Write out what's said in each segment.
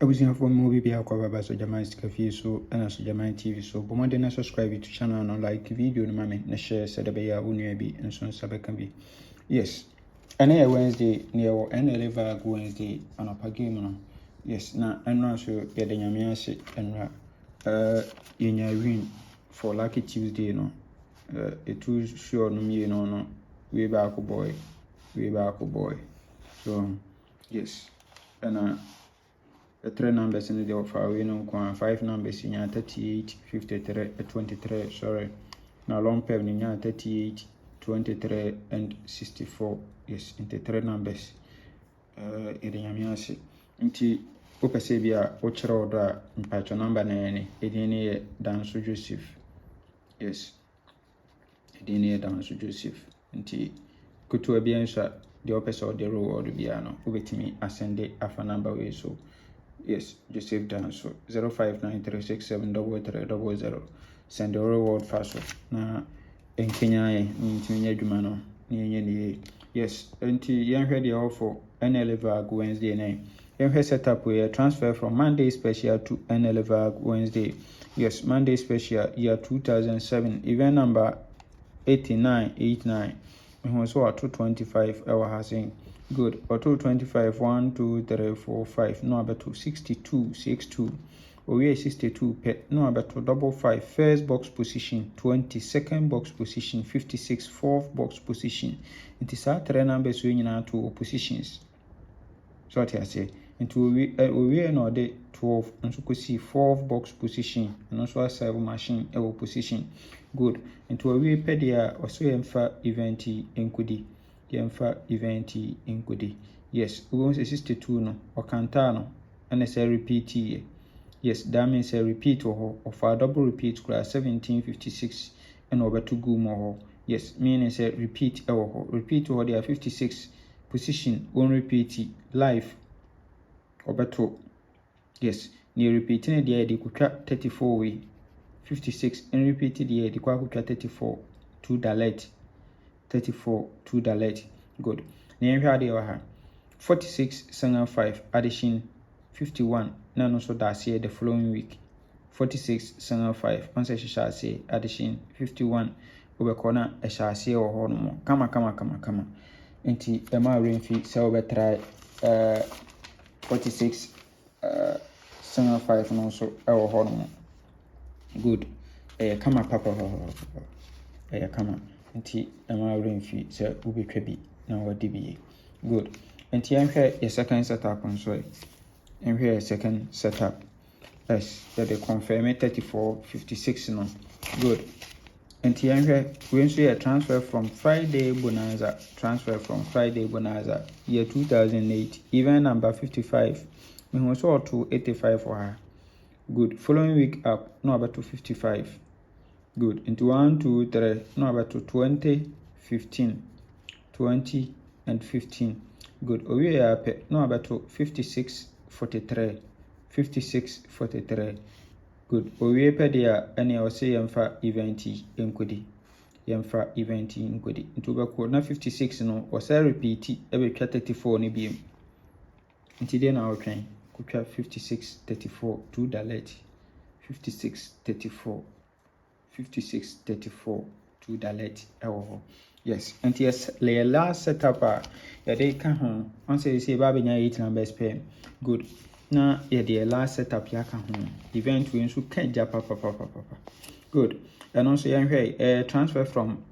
Abusuafo mo bi akwa baba so Jaman Cafe so and so Jaman TV so but more than subscribe to channel no like video no mame na share said be ya unua bi nso nsabeka bi. Yes. And here Wednesday near Nla Vag Wednesday anapa game no. Yes, na enra so ye de nyame ase enra yenya win for lucky Tuesday no. It too sure no me no we back boy. So yes. And the three numbers in the offer we know 5 numbers in 38 53 23 sorry now long pair in 38 23 and 64. Yes, into 3 numbers inti opese bia o kire odo a mpacho number na ene edini ye Danso Joseph. Yes, edini ye Danso Joseph inti kutu abiansa the opese o the reward bia no obetimi asende afa number we so. Yes, Joseph Danso 0593673300. Send the reward fast na in Kenya ntimi adwuma no na yenye. Yes, enti yenhwe the offer Nla Vag Wednesday na yenhwe setup we transfer from Monday special to Nla Vag Wednesday. Yes, Monday special year 2007 event number 8989. So at 225 hour hasing good or 225 1 2 3 4 5 no about 62 62 or we 62 no about double 5 first box position 20 second box position 56 fourth box position it is our 3 numbers we in two positions so what I say into we no de 12 and so could see fourth box position and also a servo machine position good into a we pedia or so yemfa event enkudi yemfa event enkudi. Yes, we want 62 no or kantano and say repeat. Yes, that means a repeat or a double repeat class 1756 and over to go more. Yes, meaning say repeat or they are 56 position one repeat live over two. Yes, near repeating the idea could 34 way 56 and repeated the idea could 34 to delete 34 to delete. Good. Near here 46 single 5 addition 51 none also that's here the following week 46 single 5 once I shall say addition 51 over corner I shall say or horn kama enti ema rain fee so we try 46 single 5 and also our horn good kama papa kama enti ema rain fee so we be na what dba good. And here a second setup on so and here a second setup. Yes, that they confirm it 3456 no. Good. And here we see a transfer from Friday Bonanza year 2008 event number 55. We also to 85 for her. Good. Following week up no about to 55. Good. Into 1 2 3 no about to 20 15 20 and 15. Good. We are no about to 56 43. Good. We pay there and I say yemfa event enkodi. Into bako na 56 no was a repeat every 34 ni bi. Into then our train could 56 34 to delete 56 34 to delete yes, and yes, the last setup yeah they can home. Once you say baby 8 numbers pay good. Now yeah the last setup ya can home. Event we so can papa. Good. And also yeah transfer from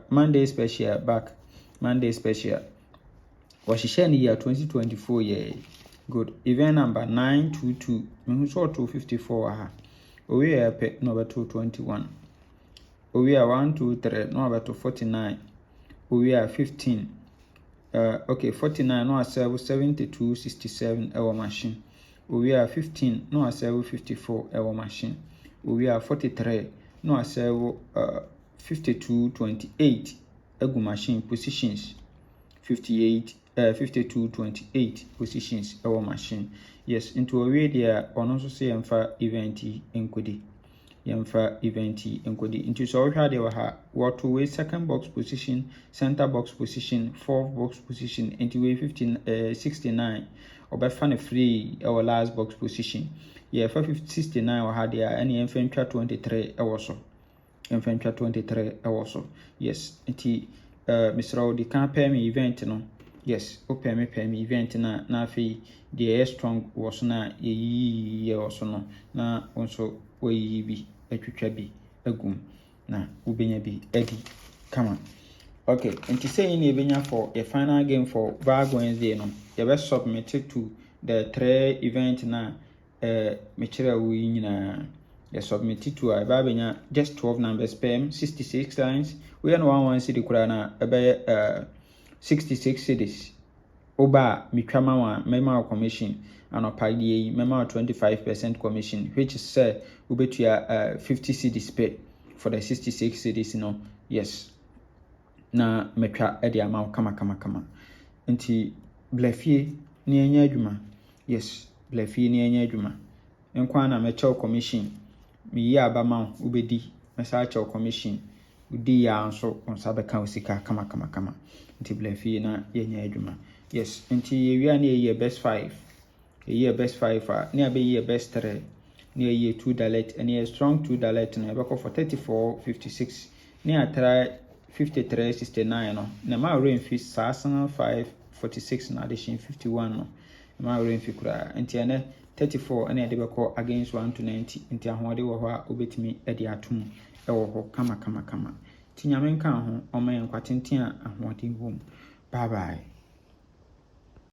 Monday special back. Monday special. Was she in the year 2024 yeah. Good. Event number 922. Me so 254 we are pay number 221. We are 1 2 3 no about 49. We are 15. Okay, 49 no serve 72 67 our machine. We are 15 no serve 54 our machine. We are 43 no serve 52 28 egu machine positions 52 28 positions our machine. Yes, into a way there on also say event enkodi. Yemfa event enkodi into so hwa de ha what to way second box position center box position fourth box position into way 69 ɔbɛfa no free ɛwɔ last box position yɛfa 69 wɔ ha deɛ ɛne yɛmfa ntwa 23 ɛwɔ so yɛmfa ntwa 23 ɛwɔ so yes nti Mr. Odi can pay me event no yes pay me event na afei deɛ ɛyɛ strong wɔ so na yɛyi wɔ so no na nso wɔyiyi bi atwitwa bi agum na wobɛnya bi adi kama okay nti sɛ yɛn na yɛbɛnya for the final game for Vag Wednesday no yɛbɛ submit to the 3 event na mekyerɛ wo yi nyinaa yɛ submit to a yɛbɛnya just 12 numbers PM 66 lines we are no 11 city koraa na ɛbɛyɛ 66 cities oba mitwama wa mema commission anopa die mema 25% commission which is say ubetua 50 cedis pay for the 66 cedis no yes na metwa e de ama kama nti blafie ne anya adwuma yes blafie ne anya adwuma enkwa na mecha commission mi yi abama ubedi mesa cha commission udi ya nso onsa beka osika kama nti blafie na yenya adwuma yes nti yewia na ye best 5 ye best 5 a na be ye best 3 na ye 2 dalet and ye strong 2 dalet na be for 34 56 na atra 53 69 no na ma rain fi sasan 5 46 na addition 51 no ma rain fi kura nti ene 34 na ye de be call against 1 to 90 nti ahode wo ho a obetimi e de atom e wo ho kama ti nyame nka ho o ma yen kwatenten a ahode wo bye bye.